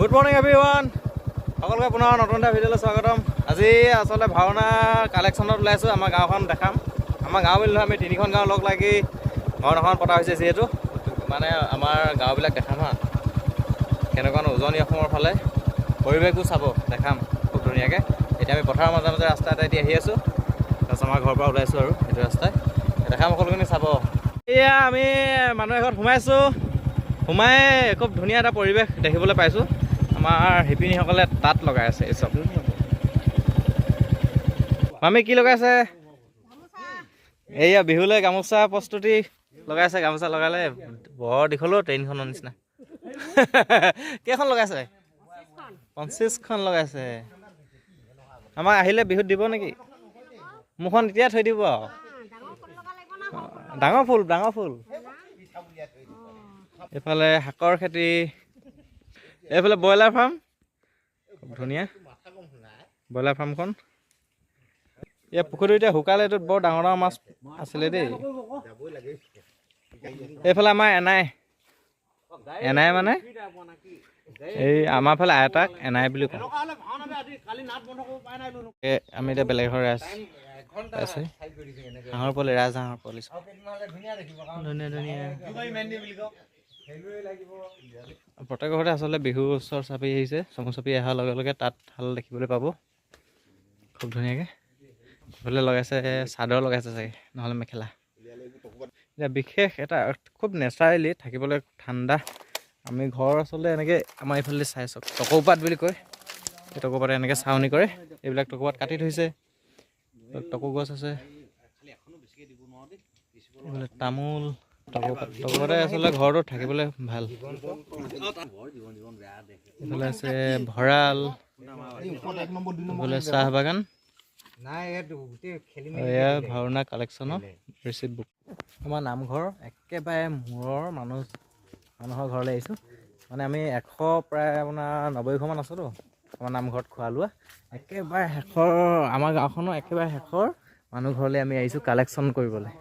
Good morning everyone, সকলোকে পুনৰ নতুন এটা ভিডিঅ'লৈ স্বাগতম। আজি আচলতে ভাওনা কালেকশ্যনত ওলাইছোঁ। আমাৰ গাঁওখন দেখাম। আমাৰ গাঁও বুলি নহয়, আমি তিনিখন গাঁও লগ লাগি ভাওনাখন পতা হৈছে, যিহেতু মানে আমাৰ গাঁওবিলাক দেখাম হা, কেনেকুৱা উজনি অসমৰ ফালে পৰিৱেশবোৰ চাব, দেখাম খুব ধুনীয়াকৈ। এতিয়া আমি পথাৰৰ মাজে মাজে ৰাস্তা এটা এতিয়া আহি আছোঁ, তাৰপিছত আমাৰ ঘৰৰ পৰা ওলাইছোঁ আৰু সেইটো ৰাস্তাই দেখাম, সকলোখিনি চাব। এয়া আমি মানুহ এঘৰত সোমাইছোঁ, সোমাই খুব ধুনীয়া এটা পৰিৱেশ দেখিবলৈ পাইছোঁ। আমাৰ শিপিনীসকলে তাঁত লগাই আছে। এই চব মামী কি লগাইছে? এইয়া বিহুলৈ গামোচা প্ৰস্তুতি লগাইছে। গামোচা লগালে বৰ দীঘলো ট্ৰেইনখনৰ নিচিনা। কেইখন লগাইছে? 25খন লগাইছে। আমাক আহিলে বিহুত দিব নেকি? মোৰখন এতিয়া থৈ দিব আৰু। ডাঙৰ ফুল, ডাঙৰ ফুল। এইফালে শাকৰ খেতি, এইফালে ব্ৰইলাৰ ফাৰ্ম, খুব ধুনীয়া ব্ৰইলাৰ ফাৰ্মখন। ইয়াৰ পুখুৰীটো এতিয়া শুকালে, এইটোত বৰ ডাঙৰ ডাঙৰ মাছ আছিলে দেই। এইফালে আমাৰ এনাই মানে এই আমাৰ ফালে আইতাক এনাই বুলি কওঁ। আমি এতিয়া বেলেগ ঘৰ আছে হাঁহৰ পোৱালি, ৰাজহাঁহৰ পোৱালি ধুনীয়া ধুনীয়া। প্ৰত্যেক ঘৰতে আচলতে বিহু ওচৰ চাপি আহিছে। চমু চাপি অহাৰ লগে লগে তাত হাল দেখিবলৈ পাব খুব ধুনীয়াকৈ। এইফালে লগাইছে চাদৰ লগাইছে চাগে, নহ'লে মেখেলা। এতিয়া বিশেষ এটা খুব নেচাৰেলি থাকিবলৈ ঠাণ্ডা। আমি ঘৰ আচলতে এনেকৈ আমাৰ এইফালে চাই চাওক, টকৌপাত বুলি কয়। এই টকৌপাতে এনেকৈ চাৱনি কৰে। এইবিলাক টকৌপাত কাটি থৈছে, টকৌ গছ আছে, এইফালে তামোল। টকৌপাতে আচলতে ঘৰটো থাকিবলৈ ভাল। এইফালে আছে ভঁৰাল, এইফালে চাহ বাগান। এয়া ভাওনা কালেকশ্যনৰ ৰিচিপ্ট বুক। আমাৰ নামঘৰ একেবাৰে মূৰৰ মানুহৰ ঘৰলৈ আহিছোঁ। মানে আমি প্ৰায় আপোনাৰ 90ঘৰমান আছোঁতো আমাৰ নামঘৰত খোৱা লোৱা। একেবাৰে শেষৰ, আমাৰ গাঁওখনৰ একেবাৰে শেষৰ মানুহ ঘৰলৈ আমি আহিছোঁ কালেকশ্যন কৰিবলৈ।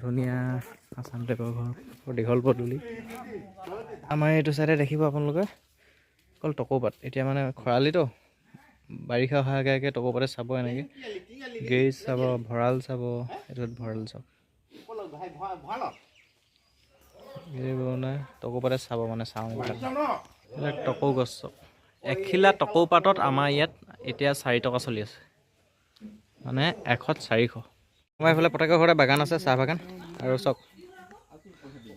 ধুনীয়া আচাম টাইপৰ ঘৰ, দীঘল পদূলি। আমাৰ এইটো চাইডে দেখিব আপোনালোকে অকল টকৌপাত। এতিয়া মানে খৰালিতো, বাৰিষা অহাৰ আগে আগে টকৌপাতে চাব। এনেকৈ গেৰেজ চাব, ভঁৰাল চাব। এইটোত ভঁৰাল চাওক, টকৌপাতে চাব মানে চাওঁবিলাক। এইবিলাক টকৌ গছ চাওক। এখিলা টকৌপাতত আমাৰ ইয়াত এতিয়া 4 টকা চলি আছে, মানে 100ত 400। আমাৰ এইফালে প্ৰত্যেকৰ ঘৰতে বাগান আছে, চাহ বাগান। আৰু চাওক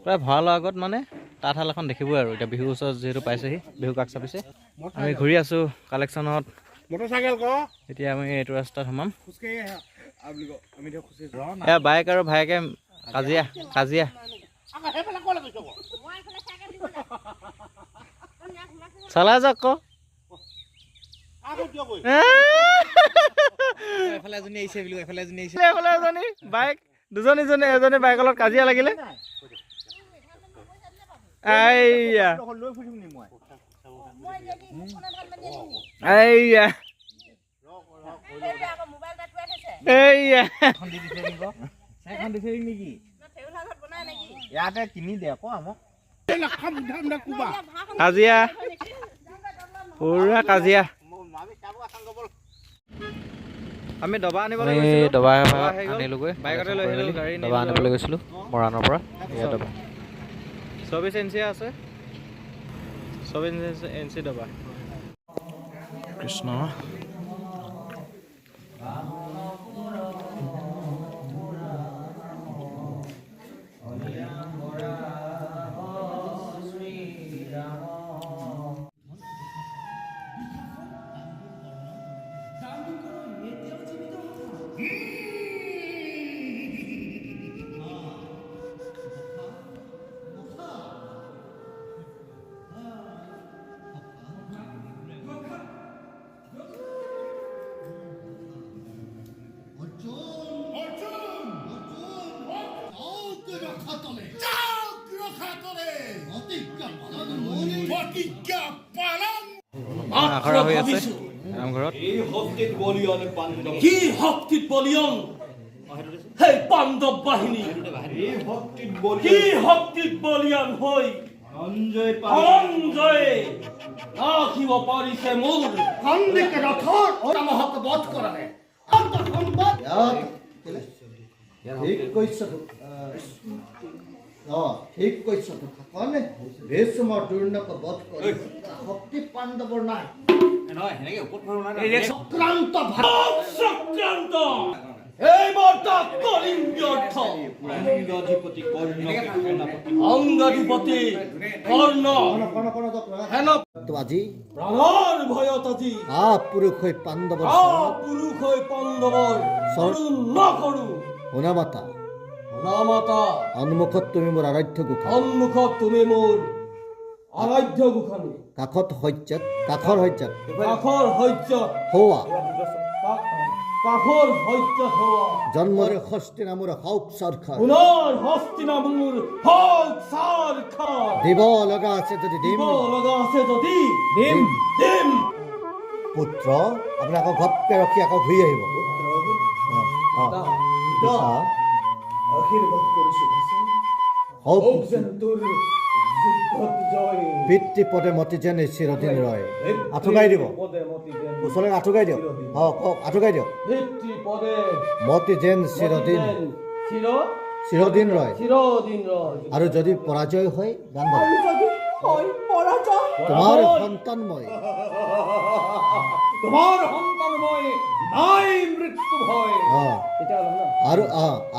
প্ৰায় ভঁৰালৰ আগত মানে তাঁতশাল এখন দেখিবই আৰু। এতিয়া বিহুৰ ওচৰত যিহেতু পাইছেহি, বিহু কাষ চাপিছে, আমি ঘূৰি আছোঁ কালেকশ্যনত। এতিয়া আমি এইটো ৰাস্তাত সোমাম। এয়া বাইক আৰু ভায়েকে কাজিয়া চলাই যাওক আকৌ। বাইক দুজনী, এজনী বাইকৰ লগত কাজিয়া লাগিলে। কাজিয়া, পুৰা কাজিয়া। আমি দবা আনিবলৈ গৈছিলোঁ মৰাণৰ পৰা। 24 ইঞ্চি আছে, 24 ইঞ্চি দবা। কৃষ্ণ আখৰা হৈ আছে নামঘৰত। কি শক্তিত বলিয়ন সেই পাণ্ডৱ বাহিনী, কি শক্তিত বলিয়ান হৈ অঞ্জয়ে ৰাখিব পাৰিছে মোৰ খন্দিকে ৰথৰ অনামহক বধ কৰালে অন্তঃসম্বাদ ঠিক কৈছ ঠিক কৈছ কনে ভীষ্মৰ দুৰ্ণক বধ কৰি শক্তি পাণ্ডৱৰ নাই চক্ৰান্ত চক্ৰান্ত এইবাৰ তাক কৰিম ব্যৰ্থ অংগাধিপতি কৰ্ণ তো আজি প্ৰাণৰ ভয়ত আজি পুৰুষ হৈ পাণ্ডৱৰ পুৰুষ হৈ পাণ্ডৱৰ চৰণ নকৰো শুনামাতা নামাতা সন্মুখত তুমি মোৰ আৰাধ্য গোসাঁনী সন্মুখত তুমি মোৰ আৰাধ্য গোসাঁনী কাষৰ সজ্জাত কাষৰ সহ্যত হোৱা কাষৰ সহ্যত হোৱা জন্মৰে হস্তি নামৰ হওক চৰকাৰ পুনৰ হস্তিনাপুৰ হওক চৰকাৰ দিব লগা আছে যদি দিম লগা আছে যদি দিম দিম পুত্ৰ আপুনি আকৌ ঘপকে ৰখি আকৌ ঘূৰি আহিব আশীৰ্বাদ কৰিছো হওক যেন তোৰ যুদ্ধত জয় পিতৃপদে মতি যেন চিৰদিন ৰয় আঁঠুকাই দিব ওচৰলৈ আঁঠুকাই দিয়ক কওক আঁঠুকাই দিয়ক পিতৃপদে মতি যেন চিৰদিন চিৰদিন ৰয় আৰু যদি পৰাজয় হয় গান গাব তোমাৰ সন্তান মই নাই মৃত্যু ভয়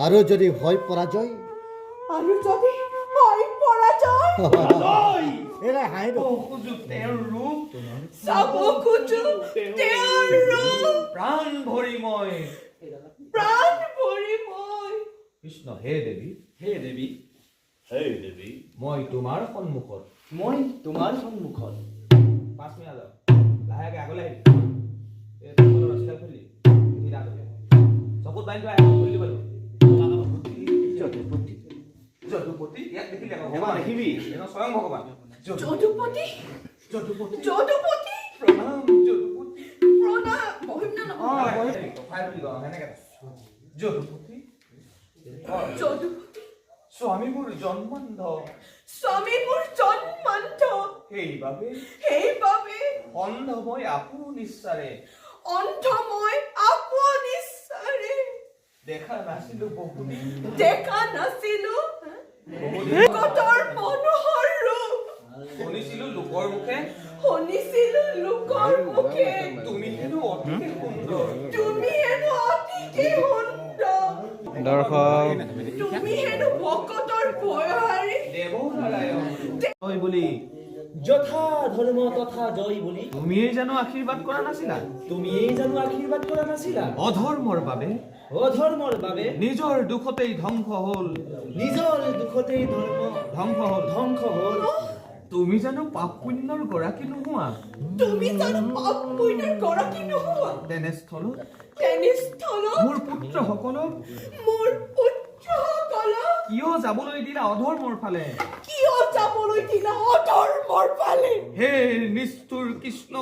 আৰু যদি হয় পৰাজয় এৰা হাঁহি প্ৰাণ ভৰি মই কৃষ্ণ হে দেৱী মই তোমাৰ সন্মুখত 5 মিনিট যাওঁ লাহেকে আগলৈ আহিবি এই তোমালোকৰ ৰচিদা খুলি চকুত বান্ধি খুলি দিব যদুপতি ইয়াক দেখিলে ভগৱান দেখিবি স্বয়ং ভগৱান যদুপতি প্ৰণাম যদুপতি যদুপতি স্বামীবোৰ জন্মান্ধ সেইবাবে অন্ধ মই আপুনিচাৰে দেখা নাছিলো বহুদিন শুনিছিলো লোকৰ মুখে তুমি হেনো অতি সুন্দৰ দৰ্শক দেৱনাৰায়ণ বুলি যথা ধৰ্ম তথা জয় বুলি তুমিয়ে জানো আশীৰ্বাদ কৰা নাছিলা অধৰ্মৰ বাবে নিজৰ দুখতেই ধ্বংস হ'ল ধ্বংস হ'ল তুমি জানো পাপ পুণ্যৰ গৰাকী নোহোৱা তেনেস্থলত মোৰ পুত্ৰসকলক কিয় যাবলৈ দিলা অধৰ্মৰ ফালে হে নিষ্ঠুৰ কৃষ্ণ